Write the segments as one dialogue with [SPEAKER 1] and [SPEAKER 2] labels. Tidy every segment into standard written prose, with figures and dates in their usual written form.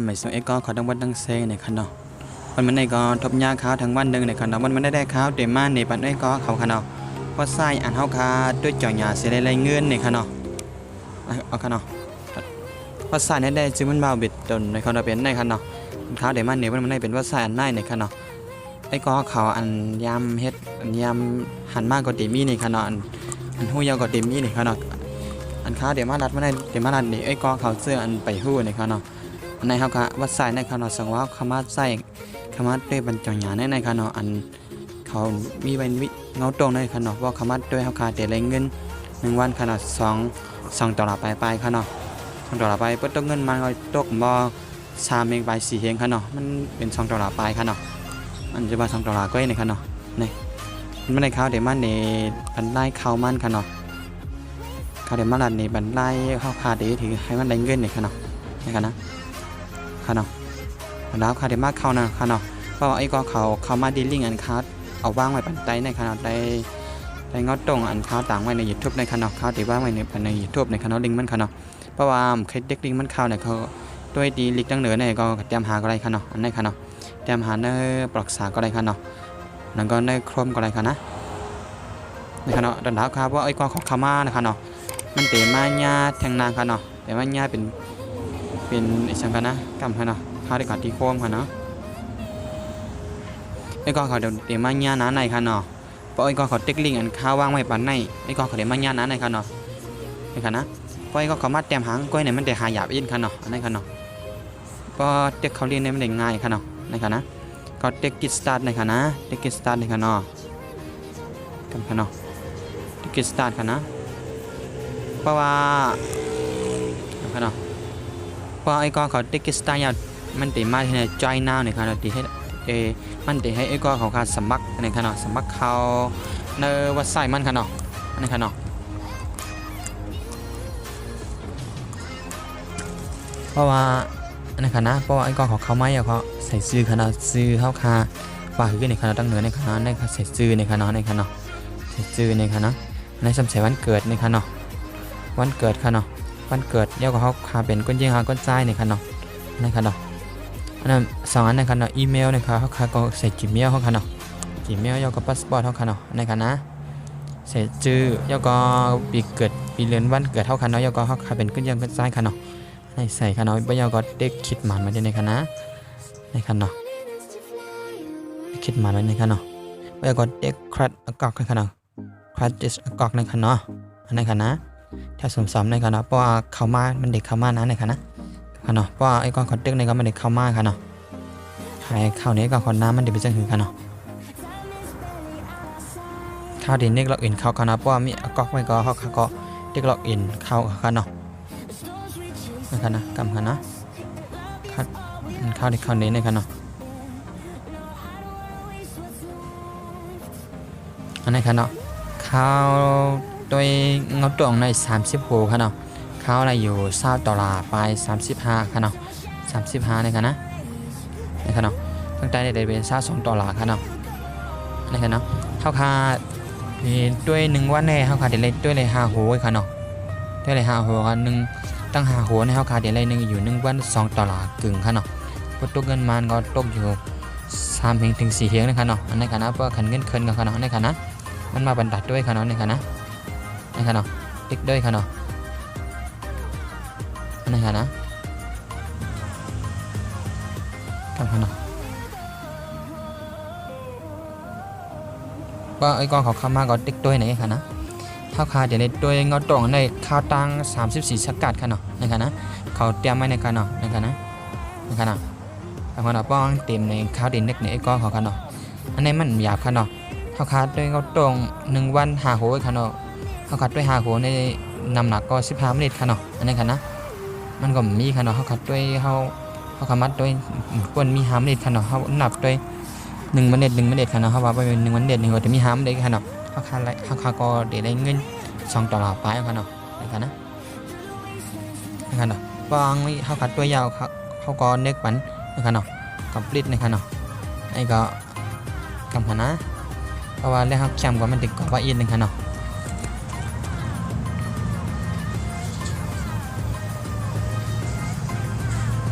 [SPEAKER 1] ไม่ส่งเอ็กก็ขอดังวันดังเซในคันเนาะมันในก็ทบยาข้าวทั้งวันหนึ่งในคันเนาะมันไม่ได้ข้าวเต็มมาในปันเอ็กก็เขาคันเนาะเพราะไส้อ่านเฮาคาด้วยจ่อยาเสียได้เงินในคันเนาะเอาคันเนาะเพราะไส้ได้จึงมันเบาบิดจนในคันเนาะเป็นในคันเนาะข้าวเต็มมาในมันได้เป็นว่าไส้อันได้ในคันเนาะไอ้ก็เขาอันยำเฮ็ดอันยำหันมากกว่าเต็มมีในคันเนาะอันหูยาวกว่าเต็มมีในคันเนาะอันข้าวเดี๋ยวมารัดไม่ได้เดี๋ยวมารัดนี่ไอ้ก็เขาเสื้ออันไปหู้ในคันเนาะในเฮาค่ะวัดใส่ในคันเนาะสังว่าคำว่าใส่คำว่าด้วยบรรจงหยาในคันเนาะอันเขามีเป็นวิเงาตรงในคันเนาะว่าคำว่าด้วยเฮาค่ะเดี๋ยวเงิน1วันคันเนาะ2 $ไปคันเนาะ$ไปเปิดตกเงินมาก็ตกบ่3เองไป4เฮงคันเนาะมันเป็น$ไปคันเนาะอันจะว่า$ก็ในคันเนาะนี่มันในข้าวเดี๋ยวมันในบรรไลข้าวมันคันเนาะข้าวเดี๋ยวมันในบรรไลข้าวขาดเดี๋ยวถือให้มันได้เงินในคันเนาะในคันนะคันเนาะแล้วข้าวเดี๋ยวมาเข้านะคันเนาะเพราะไอ้ก็เขามาดีลิ่งอันค้าเอาว่างไว้ปันไตในคันเนาะได้งอตรงอันค้าต่างไว้ใน YouTube ในคันเนาะข้าวเดี๋ยวว่างไว้ใน YouTube ในคันเนาะลิงมันคันเนาะเพราะว่าเคยเด็กลิงมันเข้าเนี่ยเขาด้วยดีลิกตั้งเหนือเนี่ยก็เตรียมหาก็ได้คันเนาะอันในคันเนาะเตรียมหาเนื้อปรักษาก็ได้คันเนาะแล้วก็เนื้อโครมก็ได้คันนะในคันเนาะดันดาวครับว่าไอ้ก็ของขามานะคันเนาะมันเตะมาญาแทงนางคันเนาะแต่ว่าญาเป็นอีกสังกันนะกำคันเนาะข้าวได้กัดที่โคมคันเนาะไอ้ก็เขาเดี๋ยวมาญาหนาในคันเนาะเพราะไอ้ก็เขาเต็กลิงอันข้าวว่างไว้ปันในไอ้ก็เขาเดี๋ยวมาญาหนาในคันเนาะในคันนะเพราะไอ้ก็เขามาเตรียมหางก้อยเนี่ยมันเดี๋ยวหาหยาบอินคันเนาะในคันเนาะเพราะเต็กเขาเรียนเนี่ยมันเดี๋ยวง่ายคันเนาะในคันนะก็เต็กกิสตาร์ในคันนะเต็กกิสตาร์ในคันเนาะกำคันเนาะเต็กกิสตาร์คันนะเพราะว่าคันเนาะเพราะไอ้ก็เขาเต็กกิสตาร์เนี่ยมันเดี๋ยวมาที่ไหนจอยน่าในคันเนาะที่ให้มันเดี๋ยวให้ไอ้ก็เขาขาดสมัครในคันเนาะสมัครเขาในวัดไซมันคันเนาะในคันเนาะเพราะว่าในคันนะเพราะว่าไอ้ก็เขาไม่เขาใส่ซื้อคันเนาะซื้อเข้าคาฝากขึ้นในคันเนาะตั้งเหนือในคันเนาะในใส่ซื้อในคันเนาะในคันเนาะใส่ซื้อในคันเนาะในสำเสวันเกิดในคันเนาะวันเกิดคันเนาะวันเกิดเดี๋ยวก็เขาคาเป็นก้นยิงหาก้นใจในคันเนาะในคันเนาะอันนั้น2อันในคันเนาะอีเมลนะครับเขาก็ใส่ Gmail เขาคันเนาะ Gmail แล้วก็พาสปอร์ตเขาคันเนาะในคันนะใส่ชื่อแล้วก็ปีเกิดปีเดือนวันเกิดเขาคันเนาะแล้วก็เขาคาเป็นก้นยิงก้นใจคันเนาะในใส่คันเนาะแล้วก็เด็กคิดมันมาในคันนะในคันเนาะคิดมันไว้ในคันเนาะแล้วก็เด็กครัดอากอกในคันเนาะครัดดิสอากอกในคันเนาะในคันนะถ้าสมๆในคันเนาะเพราะว่าเขามามันเด็กเขามานะในคันนะคันเนาะเพราะไอ้ก้อนขอดเด็กในก็มันเด็กเข้ามาคันเนาะใครเข้านี้ก็คนน้ำมันเด็กไปจังหือคันเนาะเข้าเด็กเด็กล็อกอินเข้าคันเนาะเพราะว่ามีอากอกไว้ก็เขาก็เด็กล็อกอินเข้าคันเนาะในคันนะกำคันนะเข้าเด็กเข้านี้ในคันเนาะอันนี้คันเนาะเข้าโดยเงาตัวใน30 หัวคันเนาะเข้าอะไรอยู่$20ไป35คันเนาะ35ในคันนะในคันเนาะตั้งแต่ได้เป็น$2คันเนาะในคันเนาะเข้าค่าด้วย1วันแน่เข้าค่าเดี๋ยวเลยด้วยเลย5หัวคันเนาะด้วยเลย5หัวคันนึงตั้ง5หัวในเข้าค่าเดี๋ยวเลยนึงอยู่1วัน$2กึ่งคันเนาะพอตกเงินมันก็ตกอยู่3ถึง4เฮงในคันเนาะอันในคันนะเพราะคันเงินคืนกับคันเนาะในคันนะมันมาบรรทัดด้วยคันเนาะในคันนะในคันเนาะติ๊กด้วยคันเนาะนี่ค่ะนะกำคันเนาะว่าไอ้ก้อนเขาเข้ามาก็ติ๊กด้วยไหนค่ะนะข้าวคาเดี๋ยวในด้วยเงาตรงในข้าวตัง34 สกัดค่ะเนาะนี่ค่ะนะเขาเตรียมไว้ในค่ะเนาะนี่ค่ะนะนี่ค่ะเนาะกำคันเนาะป้องเต็มในข้าวเด่นเล็กในไอ้ก้อนเขาค่ะเนาะอันนี้มันหยาบค่ะเนาะข้าวคาด้วยเงาตรง1วัน5หัวค่ะเนาะข้าวคาด้วย5หัวในน้ำหนักก็15 มิลค่ะเนาะอันนี้ค่ะนะมันก็มีค่ะเนาะเขาคัดด้วยเขาคัดมัดด้วยควรมีหามเด็ดค่ะเนาะเขานับด้วย1 เม็ดค่ะเนาะเขาว่าไปเป็น1 เม็ด1ก็จะมีหามเด็ดค่ะเนาะเขาคัดไรเขาคัดก็ได้เงิน$2ไปค่ะเนาะนะคะนะนะคะเนาะบางนี่เขาคัดด้วยยาวเขาก็เน็กปันนะคะเนาะกับปลิดนะคะเนาะไอ้ก็กำพันนะเพราะว่าเรื่องเขาแคมก็มันติดกับว่าอินนะคะเนาะ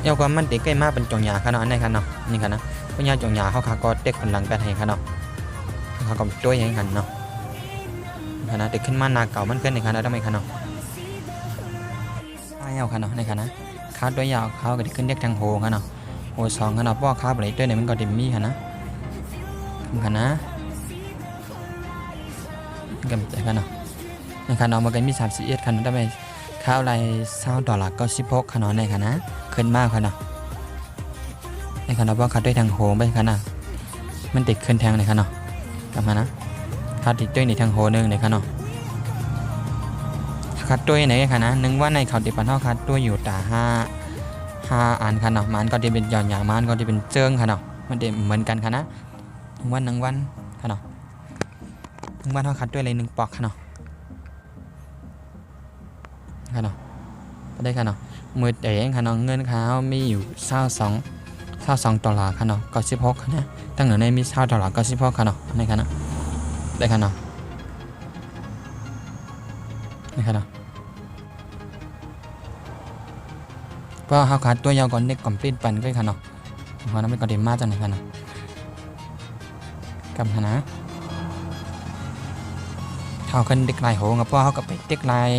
[SPEAKER 1] เอวก็มันติใกล้มากเป็นจงยาค่ะเนาะในค่ะเนาะนี่ค่ะนะเพราะยาจงยาเขาค่ะก็เด็กคนหลังแปดให้ค่ะเนาะเขาก็ตัวอย่างกันเนาะค่ะนะเด็กขึ้นมานาเก่ามันขึ้นในค่ะนะทำไมค่ะเนาะยาวค่ะเนาะในค่ะนะขาตัวยาวเขาก็ขึ้นเด็กทางโหค่ะเนาะโหสองค่ะเนาะเพราะขาบริตัวเนี่ยมันก็ดิมีค่ะนะค่ะนะกันใจค่ะเนาะในค่ะเนาะมันก็มี31ค่ะเนาะทำไมข้าวไร$20ก็16ค่ะเนาะในค่ะนะขึ้นมากค่ะเนาะในค่ะเนาะเพราะขาด้วยทางโหไปค่ะนะมันติดขึ้นทางในค่ะเนาะกลับมานะขาติดด้วยในทางโหนึงในค่ะเนาะขาด้วยไหนค่ะนะนึกว่าในเขาติดปันเท่าขาด้วยอยู่แต่5อันค่ะเนาะมันก็จะเป็นหย่อนอย่างมันก็จะเป็นเจิ้งค่ะเนาะมันจะเหมือนกันค่ะนะ1 วันค่ะเนาะ1 วันเท่าขาด้วยเลย1 ปอกค่ะเนาะค่ะเนาะได้ค่ะเนาะมือเอ๋งค่ะเนาะเงินเขามีอยู่$22ค่ะเนาะก็16ค่ะนะตั้งแต่ในมี$20ก็16ค่ะเนาะในค่ะนะได้ค่ะเนาะนี่ค่ะเนาะก็เขาขาดตัวยาวก่อนเด็กก่อนปลิ้นปันก็ค่ะเนาะเพราะนั้นไม่ก็เดมากจังเลยค่ะเนาะกับค่ะนะเขาขึ้นเด็กลายโหกับพ่อเขาก็ไปเด็กลาย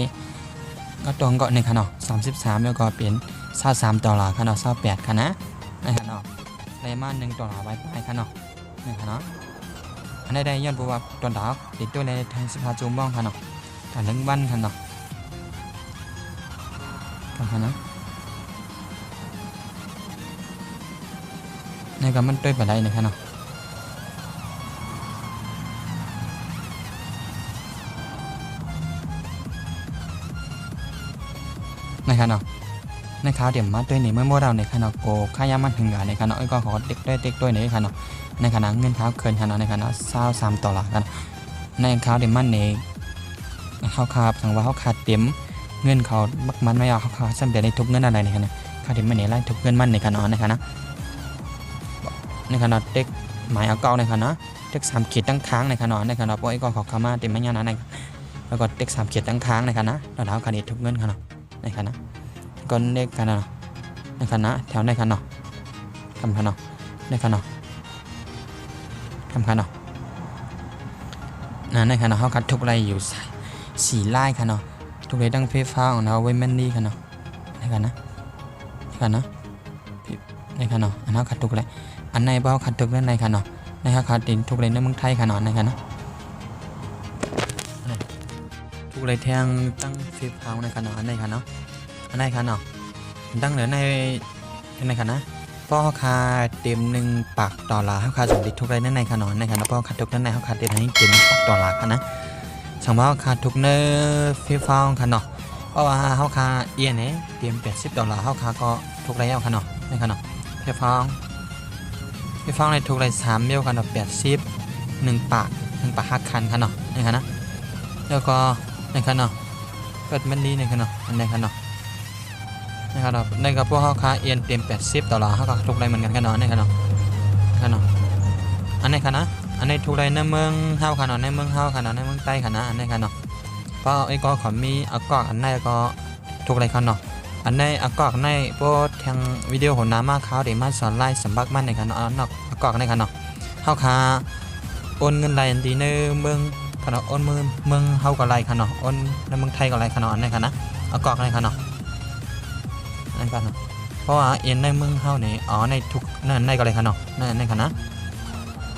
[SPEAKER 1] ก็ตัวก็ในค่ะเนาะ33แล้วก็เปลี่ยน$23ค่ะเนาะ28ค่ะนะในค่ะเนาะได้มา$1ไว้ไปค่ะเนาะนี่ค่ะเนาะอันได้ย้อนเพราะว่าตัวดอกติดตัวในทาง15จูมบ้องค่ะเนาะแต่1 วันค่ะเนาะกับค่ะนะในก็มันด้วยไปได้นะครับเนาะนะครับเนาะในข่าวเดี๋ยวมาด้วยในเมื่อเราในขณะโกข้ายามันถึงในขณะก็ขอเด็กด้วยในขณะในขณะเงินเท้าเคินขณะในขณะ$23กันในข่าวเดี๋ยวมันในเขาขาดสังว่าเขาขาดเต็มเงินเขาบักมันไม่เอาเขาขาดสำเร็จในทุกเงินอะไรในขณะขาดเต็มมันในไล่ทุกเงินมันในขณะในขณะในขณะเด็กหมายเอาเก่าในขณะเด็ก3 ขีดตั้งค้างในขณะในขณะพวกไอ้ก็ขอขมาเต็มไม่ยานะในแล้วก็เด็ก3 ขีดตั้งค้างในขณะเราขาดทุกเงินขณะในขณะก็เด็กขณะในขณะแถวในขณะคำขณะในขณะคำขณะในขณะเขาขาดทุกไรอยู่4 ไร่ขณะทุกไรตั้งไฟฟ้าของเราไว้แม่นดีขณะในขณะขณะในขณะอันนั้นขาดทุกไรอันในเบ้าขาดทุกในขณะในขาดดินทุกไรในเมืองไทยขณะในขณะทุกไรแทงตั้งไฟฟ้าในขณะอันในขณะอันในขณะตั้งเหลือในขณะพ่อคาเต็ม$1ต่อลาเขาคาสมดิทุกไรในขณะในขณะพ่อขาดทุกในเขาคาเต็มให้เต็ม$1ต่อลาขณะสังว่าขาดทุกเนื้อไฟฟ้าขณะเพราะว่าเขาคาเอียนเนี่ยเต็ม$80เขาคาก็ทุกไรเอาขณะในขณะไฟฟ้าในทุกไร3 เมลกัน80 1 ปาก5 คันขณะในขณะแล้วก็ในขณะเกิดมันดีในขณะอันในขณะนะครับในกับพวกเขาค้าเอียนเต็ม$80เขาก็ทุกไรเหมือนกันกันเนาะในขณะอันในขณะอันในทุกไรในเมืองเฮาขณะในเมืองเฮาขณะในเมืองใต้ขณะอันในขณะเพราะไอ้ก็ขอมีอากาศอันในก็ทุกไรขณะอันในอากาศในพวกทางวิดีโอหัวหน้ามาเขาเดี๋ยวมาสอนไล่สัมบักมันในขณะนอกอากาศในขณะเฮาค้าโอนเงินไรอันดีในเมืองขณะโอนเมืองเฮาก็ไรขณะโอนในเมืองไทยก็ไรขณะในขณะอากาศในขณะนั่นกันเนาะเพราะว่าเอ็นในเมืองเฮาเนี่ยในทุกนั่นในก็ไรค่ะเนาะในขณะ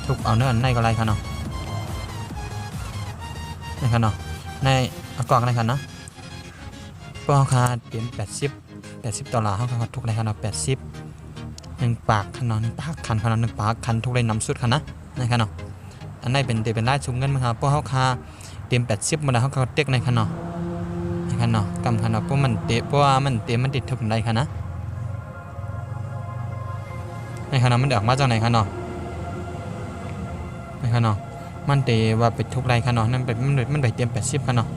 [SPEAKER 1] ทุกเนื้อในก็ไรค่ะเนาะในขณะในอากาศในขณะเพราะเขาคาเต็ม$80เขาคาทุกไรค่ะเนาะ80 1 ปากขนาด1 ปากคันขนาด1 ปากคันทุกไรน้ำสุดค่ะนะในขณะอันในเป็นไล่ชุมเงินมาครับเพราะเขาคาเต็ม80มาแล้วเขาคาเต็กในขณะขนาดกำขนาดเพราะมันเตะเพราะว่ามันเตะมันติดทุกคนใดขนาดในขนาดมันออกมาจากไหนขนาดในขนาดมันเตะว่าไปทุกไรขนาดนั่นเป็นมันไปเตรียม80ขนาด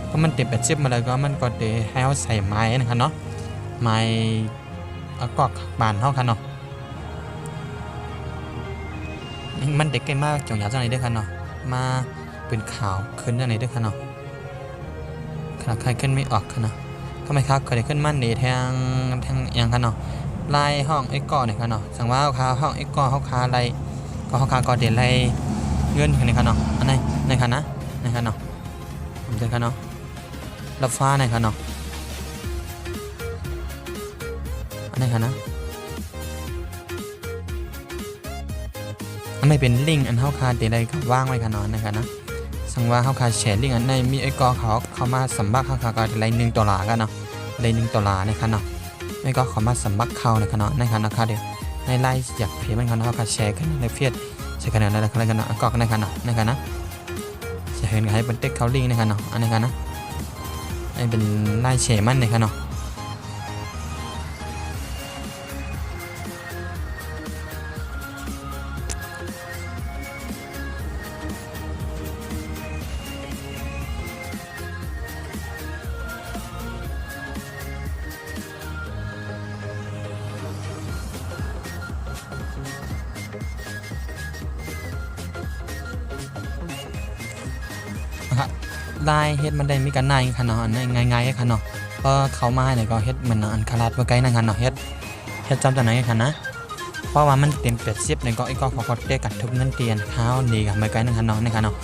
[SPEAKER 1] เพราะมันเตรียม80มาเลยก็มันก็เตะให้เขาใส่ไม้นะครับเนาะไม้กอกบานเขาขนาดมันเด็กใกล้มากจังหวะจากไหนด้วยขนาดมาเป็นข่าวขึ้นจากไหนด้วยขนาดใครขึ้นไม่ออกนะ ทำไมครับเกิดขึ้นมันนี่ทางอย่างกันเนาะไล่ห้องไอ้ก่อเนี่ยกันเนาะสังว่าเขาห้องไอ้ก่อเขาคาไล่ก็เขาคาก่อเดี๋ยวไล่เงินกันในกันเนาะอันไหนในกันนะในกันเนาะผมจะกันเนาะรับฟ้าในกันเนาะอันไหนกันนะอันไม่เป็นลิงอันเขาคาเดี๋ยวไล่ก็ว่างไว้กันเนาะในกันนะสังว่าเขาคาแชร์ลิงอันในมีไอ้ก่อเขามาสัมบักเขาคาก็เดี๋ยวไล่$1กันเนาะไล่$1ในกันเนาะไม่ก็เขามาสัมบักเขาในกันเนาะในกันนะคะเดี๋ยวในไล่อยากเพียมันกันเขาคาแชร์กันในเฟียดใช้กันอะไรกันเนาะก็ในกันเนาะในกันนะจะเห็นให้เป็นเต็กเขาลิงในกันเนาะอันนี้กันนะไอ้เป็นไล่แชร์มันในกันเนาะลายเฮ็ดมันได้มีกันนายคันเนาะอันง่ายๆคันเนาะก็เขามาเนี่ยก็เฮ็ดเหมือนอันคาราดบ่ไกลนั่นคันเนาะเฮ็ดจำจากไหนคันนะเพราะว่ามันเต็ม80เนี่ยก็ไอ้ก็เขาได้กัดทุบเงินเตียนข้าวนี่กับบ่ไกลนั่นคันเนาะในคันเนาะ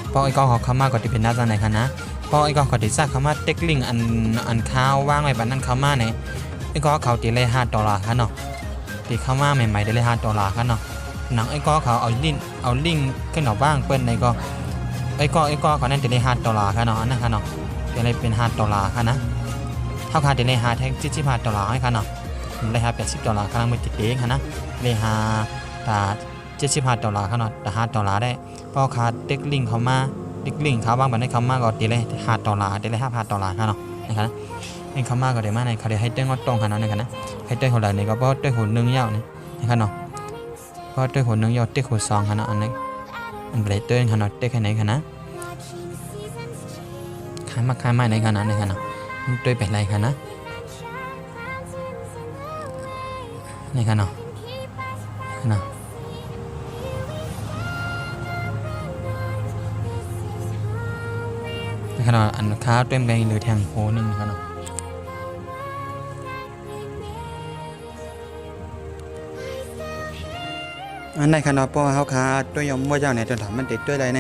[SPEAKER 1] เพราะไอ้ก็เขามาก็สิเป็นหน้าจากไหนคันนะเพราะไอ้ก็เขาได้ซักเขามาเต็กลิงอันข้าววางไว้บัดนั้นเขามาเนี่ยไอ้ก็เขาตีเลย$5คันเนาะที่เข้ามาใหม่ๆได้เลย$5คันเนาะหนังไอ้ก็เขาเอาลิงขึ้นเอาบ้างเปิ้นในก็ไอ้ก็เขานั่นจะได้$5ค่ะเนาะอันนั้นค่ะเนาะจะได้เป็น$5ค่ะนะเท่าค่าจะได้5แท่ง$75ให้ค่ะเนาะได้$80ค่ะมือติดเองค่ะนะได้$75ค่ะเนาะแต่$5ได้เพราะค่าเด็กลิงเขามาเด็กลิงเขาบ้างแบบนี้เขามาก็ตีเลย$5ได้เลย$5ค่ะเนาะนะครับนี่เขามาก็ได้มาในเขาได้ให้เต้นก็ตรงค่ะเนาะนะครับนะให้เต้นหัวไหล่นี่ก็เพราะเต้นหัวนึงยาวนี่นะครับเนาะเพราะเต้นหัวนึงยาวเต้นหัว2ค่ะเนาะอันนี้อันเบรเตอร์ขนาดเด็กแค่ไหนขนาดขายมาในขนาดไหนขนาดมันตัวเป็นไรขนาดในขนาดอันค้าตัวเป็นหรือแทงโหนึงขนาดอันในขนาดเพราะว่าเขาค้าตัวยอมว่าเจ้าเนี่ยจะถามมันเด็ดด้วยอะไรใน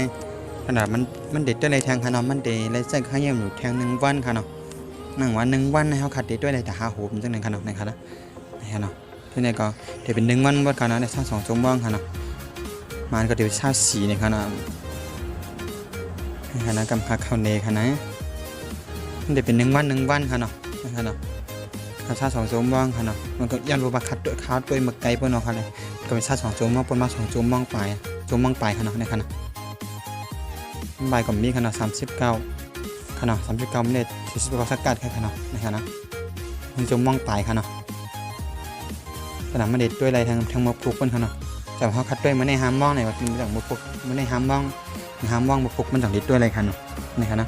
[SPEAKER 1] ขนาดมันเด็ดด้วยอะไรแทงขนาดมันเด็ดอะไรเส้นข้างเยี่ยมอยู่แทง1 วันขนาด1 วันให้เขาขัดเด็ดด้วยอะไรแต่หาหูมันจังไหนขนาดในขนาดที่นี่ก็เดี๋ยวเป็น1 วันว่าขนาดในช่าง2 ชั่วโมงขนาดมันก็เดี๋ยวชาสีในขนาดกำพักเข้าเนขนาดเดี๋ยวเป็น1 วันขนาดข้าชา2 ชั่วโมงขนาดมันก็ยันรูปขัดตัวขาตัวหมึกไก่พวกน้องเขาเลยก็เป็นชา2 ชั่วโมงปนมา2 ชั่วโมงไปขนาดในขนาดใบก็มีขนาด39ขนาด39เมตร40%สกัดแค่ขนาดในขนาดมันชั่วโมงไปขนาดขนาดมันเด็ดด้วยอะไรทางมะพร้าวเป็นขนาดแต่เขาคัดด้วยมันในห้ามมองไหนว่าเป็นจากมะพร้าวมันในห้ามมองมะพร้าวมันจากเด็ดด้วยอะไรขนาดในขนาด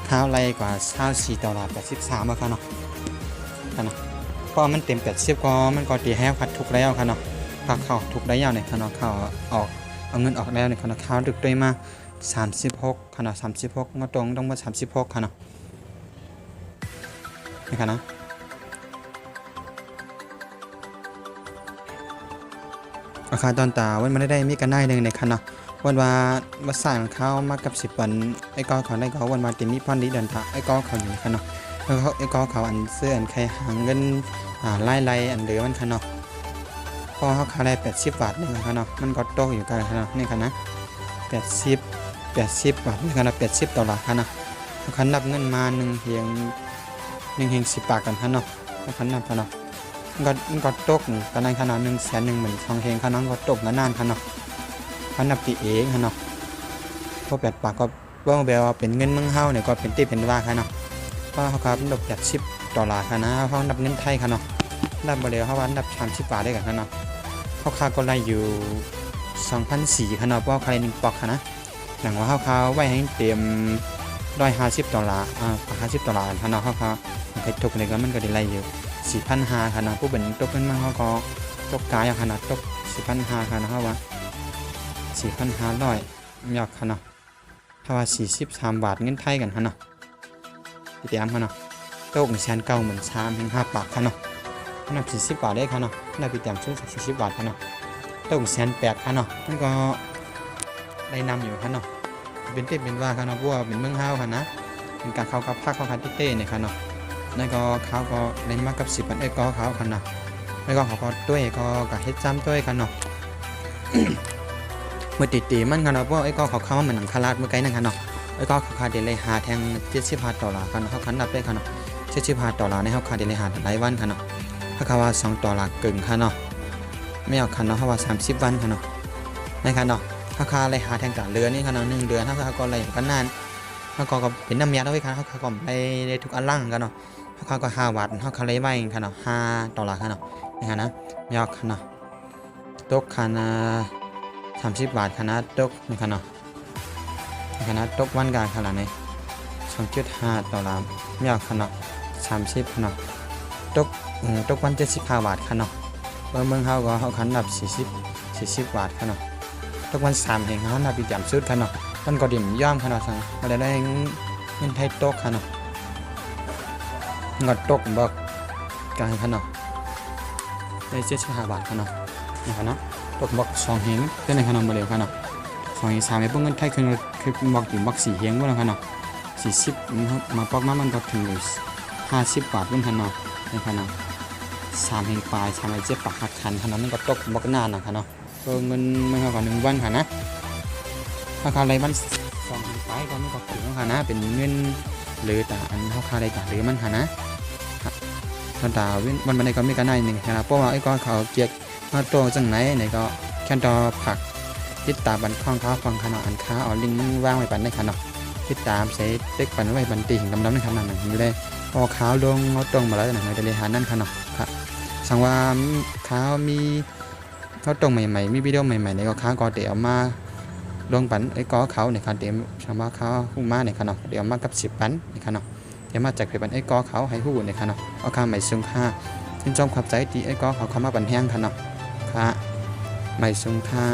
[SPEAKER 1] ข้าวไรกว่า$24 83ขนาดเพราะมันเต็ม80ก็มันก็ตีให้คัดทุกแล้วขนาดเข้าทุกได้ยาวในขนาดเข้าออกเอาเงินออกแล้วในขนาดข้าวดึกด้วยมา36ขนาด36มาตรงต้องมา36ขนาดนี่ค่ะนะราคาตอนตาวันมันได้มีกันได้หนึ่งในขนาดวันว่าสายของเขามากับ10 วันไอ้กอเขาได้เขาวันมาติมีพรดีเดินทางไอ้กอเขาอยู่ขนาดแล้วไอ้กอเขาอันเสื้ออันใครหาเงินไล่อันเหลือมันขนาดพอเขาขายได้80 บาทนี่ขนาดมันก็โตอยู่กันขนาดนี่ค่ะนะ80 บาทนี่ขนาด$80ค่ะนะเขานับเงินมา1เพียง10 บาทกันค่ะเนาะเขานับค่ะเนาะมันก็ตกกันในขนาด112,000เฮงค่ะน้องก็ตกนานค่ะเนาะเขานับตีเองค่ะเนาะพอ8 บาทก็ว่าแบบว่าเป็นเงินเมืองเฮาเนี่ยก็เป็นตีเป็นว่าค่ะเนาะเพราะเขาครับนับ$80ค่ะนะเขานับเงินไทยค่ะเนาะนับบ่แล้วเขาว่านับ30 บาทได้กันค่ะเนาะเขาค่าก็ไล่อยู่2,400ค่ะเนาะเพราะใคร1 ปอกค่ะนะหนังว่าเขาไว้ให้เตรียม$150$50ค่ะเนาะเขาใครตกเลยก็มันก็ได้ไล่อยู่4,500ค่ะเนาะผู้เป็นตกเงินมาเขาก็ตกกายค่ะเนาะตก4,500ค่ะเนาะเขาว่า4,500อยากค่ะเนาะถ้าว่า43 บาทเงินไทยกันค่ะเนาะติดตามค่ะเนาะ โต๊ะ1แสนเก้าหมื่นสามถึง5 บาทค่ะเนาะนับ40 บาทได้ค่ะเนาะนับไปเตรียมซื้อ40 บาทค่ะเนาะโต๊ะ1แสน8ค่ะเนาะมันก็ได้นำอยู่ค่ะเนาะเป็นเต้เป็นว่าค่ะเนาะเพราะว่าเป็นเมืองเฮาค่ะนะเป็นการเข้ากับภาคเข้ากันที่เต้เนี่ยค่ะเนาะนั่นก็เขาก็ได้มากับ10 บาทก็เขาค่ะเนาะแล้วก็เขาก็ด้วยก็กับเฮ็ดซ้ำด้วยค่ะเนาะ เมื่อตีมันค่ะเนาะเพราะก็เขาเข้ามาเหมือนหนังคาราดเมื่อไกลนั่นค่ะเนาะก็เขาคาเดเลยหาแทง$75ค่ะเนาะเขาคันดับได้ค่ะเนาะ$75ในเขาคาเดเลยหารายวันค่ะเนาะถ้าเขาว่า$2กึ่งค่ะเนาะไม่เอาค่ะเนาะเขาว่า30 วันค่ะเนาะในค่ะเนาะเขาคาเลยหาแทงจากเดือนนี่ค่ะเนาะ1 เดือนเขาก็เลยกันนานเขาก็เป็นน้ำยาด้วยค่ะเขาก็ไปได้ทุกอันล่างกันเนาะเขาก็5 วัตต์เขาคาเลยไว้ค่ะเนาะ$5ค่ะเนาะนี่ค่ะนะไม่เอาค่ะเนาะตกค่ะนะ30 บาทคณะตกในคณะตกวันการขนาดนี้$2.5ไม่เอาคณะ30คณะตกวัน75 บาทคณะเมืองเฮาก็เฮาคันนับ40 บาทคณะตกวัน3แห่งเฮานับอีกจำสุดคณะมันก็ดิ่มย่อมคณะสั่งบ่ได้เงินไทยตกคณะงดตกบ่การคณะได้75 บาทคณะนี่คณะตกบอก2 เฮงเป็นในขนมมาเร็วขนาด2 เฮง3เฮงพวกเงินไทยคือบอกถึงบอก4 เฮงว่าขนาด40มาปอกมามันก็ถึง50 บาทเป็นขนาดในขนาด3 เฮงปลาย3 เฮง7 ปากหักคันขนาดนั้นก็ตกบอกนานนะขนาดเงินไม่เท่ากับ1 วันค่ะนะถ้าค่าอะไรมัน2 เฮงปลายก็ไม่ก็ถึงค่ะนะเป็นเงินหรือแต่อันเท่าค่าอะไรต่างหรือมันค่ะนะตอนดาววันบันไดก็มีกันได้หนึ่งครับเพราะว่าไอ้ก้อนเขาเกียกมาตัวจังไหนไหนก็แค่ต่อผักติดตามบันข้องเขาฟังขนาดอันค้าเอาลิงมันว่างไว้ปันในขนาดติดตามใช้เด็กปันไว้บันตีหิงดำๆในขนาดนั้นอยู่เลยพอขาวลงเขาตรงมาแล้วหนังในทะเลหานั่นขนาดครับสังว่าขาวมีเขาตรงใหม่ๆมีวิดีโอใหม่ๆในก็ค้าก็เดี๋ยวมาลงปันไอ้ก็เขาในขนาดเดี๋ยวชาวบ้านเขาหุ้มมาในขนาดเดี๋ยวมากับ10 ปันในขนาดเดี๋ยวมาจากเปันไอ้ก็เขาให้หู้ในขนาดเอาค่าใหม่ซึ่งค่าชื่นชมขับใจตีไอ้ก็เขาเข้ามาบันแห้งขนาดค่ะไม่ทรงค่า